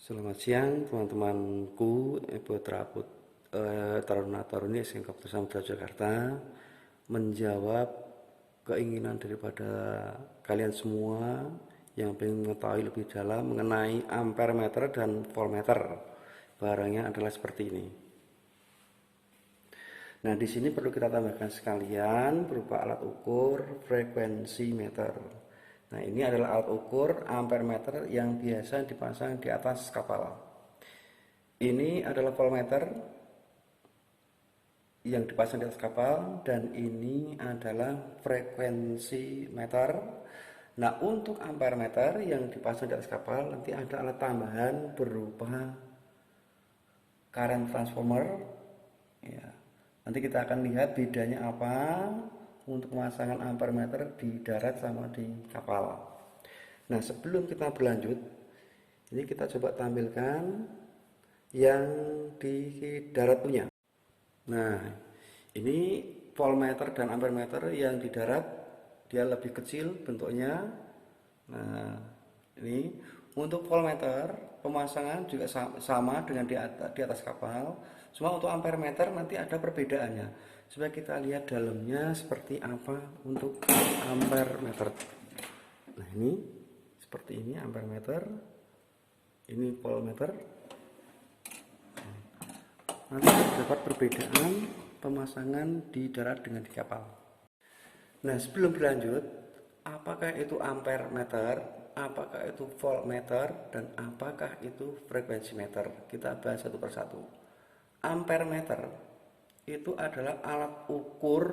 Selamat siang teman-temanku, Ibu Taruna-Taruni SMK Putra Samudra Jakarta. Menjawab keinginan daripada kalian semua yang ingin mengetahui lebih dalam mengenai ampere meter dan voltmeter. Barangnya adalah seperti ini. Nah, di sini perlu kita tambahkan sekalian berupa alat ukur frekuensi meter. Nah, ini adalah alat ukur ampere meter yang biasa dipasang di atas kapal. Ini adalah voltmeter yang dipasang di atas kapal, dan ini adalah frekuensi meter. Nah, untuk ampere meter yang dipasang di atas kapal nanti ada alat tambahan berupa current transformer. Ya, nanti kita akan lihat bedanya apa untuk pemasangan ampere meter di darat sama di kapal. Nah, sebelum kita berlanjut, ini kita coba tampilkan yang di darat punya. Nah, ini voltmeter dan ampere meter yang di darat, dia lebih kecil bentuknya. Nah, ini untuk voltmeter pemasangan juga sama dengan di atas kapal. Cuma untuk ampere meter nanti ada perbedaannya. Supaya kita lihat dalamnya seperti apa untuk ampere meter. Nah, ini seperti ini ampere meter. Ini voltmeter. Nanti terdapat perbedaan pemasangan di darat dengan di kapal. Nah, sebelum berlanjut, apakah itu ampere meter, apakah itu voltmeter, dan apakah itu frekuensi meter? Kita bahas satu persatu. Ampere meter itu adalah alat ukur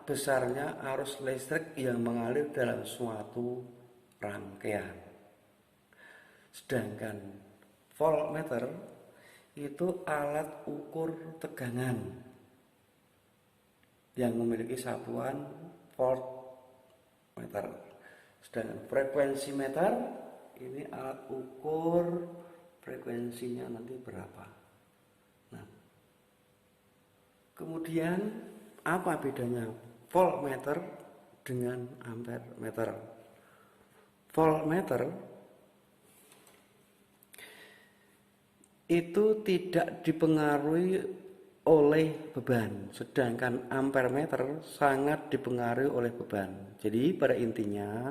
besarnya arus listrik yang mengalir dalam suatu rangkaian. Sedangkan voltmeter itu alat ukur tegangan yang memiliki satuan voltmeter. Sedangkan frekuensi meter ini alat ukur frekuensinya nanti berapa. Nah, kemudian apa bedanya voltmeter dengan ampere meter? Voltmeter itu tidak dipengaruhi oleh beban, sedangkan ampere meter sangat dipengaruhi oleh beban. Jadi pada intinya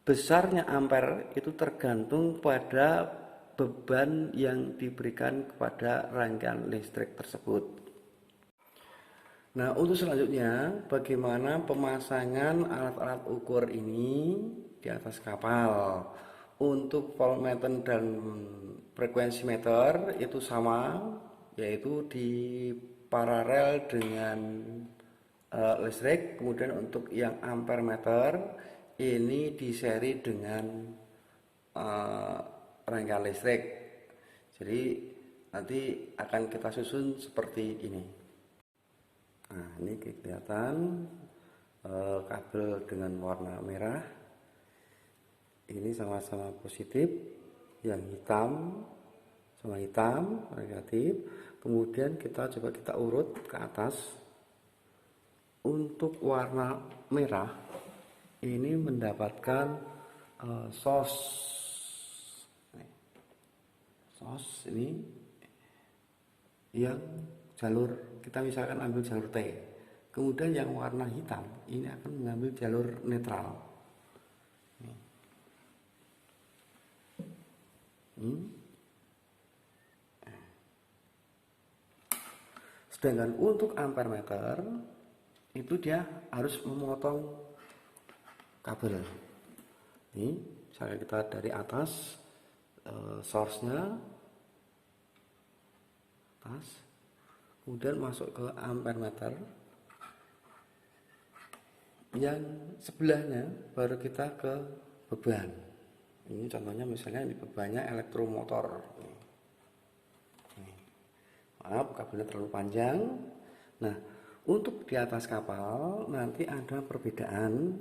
besarnya ampere itu tergantung pada beban yang diberikan kepada rangkaian listrik tersebut. Nah, untuk selanjutnya bagaimana pemasangan alat-alat ukur ini di atas kapal. Untuk voltmeter dan frekuensi meter itu sama, yaitu di paralel dengan listrik. Kemudian untuk yang ampere meter ini di seri dengan rangkaian listrik. Jadi nanti akan kita susun seperti ini. Nah, ini kelihatan kabel dengan warna merah. Ini sama-sama positif, yang hitam sama hitam negatif. Kemudian kita coba kita urut ke atas. Untuk warna merah ini mendapatkan sos ini yang jalur, kita misalkan ambil jalur T. Kemudian yang warna hitam ini akan mengambil jalur netral. Sedangkan untuk ampere meter itu dia harus memotong kabel. Ini misalnya kita dari atas source-nya atas, kemudian masuk ke ampere meter, yang sebelahnya baru kita ke beban. Ini contohnya misalnya di bebannya elektromotor. Maaf, kabelnya terlalu panjang. Nah, untuk di atas kapal nanti ada perbedaan,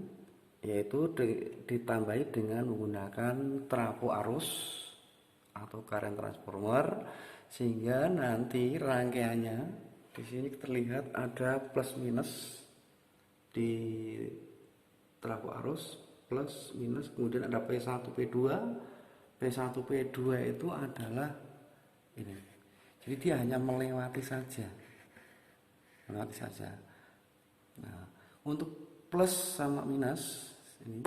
yaitu ditambahi dengan menggunakan trafo arus atau current transformer, sehingga nanti rangkaiannya di sini terlihat ada plus minus di trafo arus, plus minus, kemudian ada P1 P2 P1 P2 itu adalah ini. Jadi dia hanya melewati saja. Melewati saja. Nah, untuk plus sama minus ini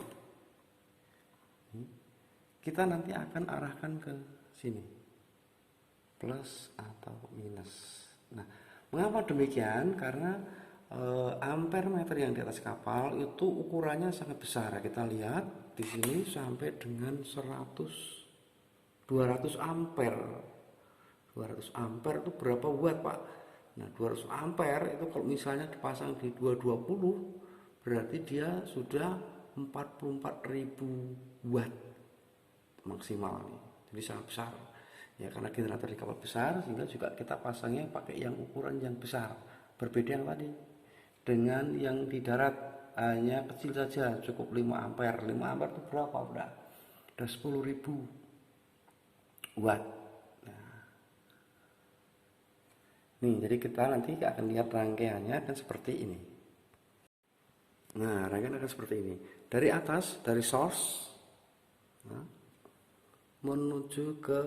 kita nanti akan arahkan ke sini. Plus atau minus. Nah, mengapa demikian? Karena ampere meter yang di atas kapal itu ukurannya sangat besar. Kita lihat di sini sampai dengan 200 ampere. 200 ampere itu berapa watt, Pak? Nah, 200 ampere itu kalau misalnya dipasang di 220 berarti dia sudah 44.000 watt maksimal. Jadi sangat besar. Ya, karena generator di kapal besar sehingga juga kita pasangnya pakai yang ukuran yang besar. Berbeda yang tadi. Dengan yang di darat hanya kecil saja, cukup 5 ampere. 5 ampere itu berapa? Udah 10.000 watt. Nih, jadi kita nanti akan lihat rangkaiannya akan seperti ini. Nah, rangkaian akan seperti ini. Dari atas, dari source, nah, menuju ke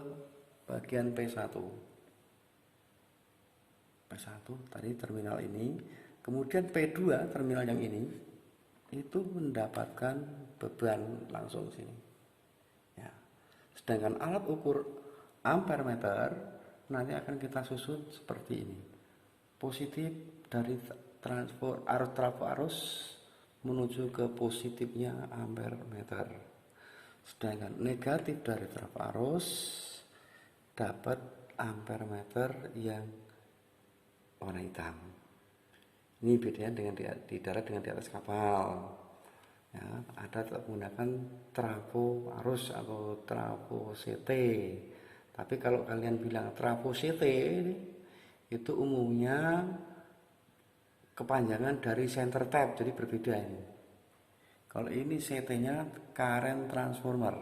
bagian P1. P1 tadi terminal ini, kemudian P2 terminal yang ini, itu mendapatkan beban langsung sini. Ya. Sedangkan alat ukur ampere meter nanti akan kita susun seperti ini. Positif dari transfer arus menuju ke positifnya ampere meter. Sedangkan negatif dari trafo arus dapat ampere meter yang warna hitam. Ini bedanya dengan di darat dengan di atas kapal. Ya, ada menggunakan trafo arus atau trafo CT. Tapi kalau kalian bilang trafo CT itu umumnya kepanjangan dari center tap, jadi berbeda ini. Kalau ini CT-nya current transformer.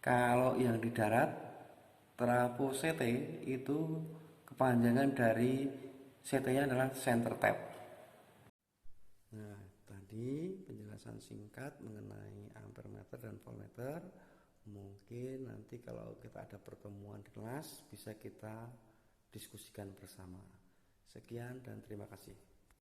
Kalau yang di darat trafo CT itu kepanjangan dari CT-nya adalah center tap. Nah, tadi penjelasan singkat mengenai ampere meter dan voltmeter. Mungkin nanti kalau kita ada pertemuan di kelas bisa kita diskusikan bersama. Sekian dan terima kasih.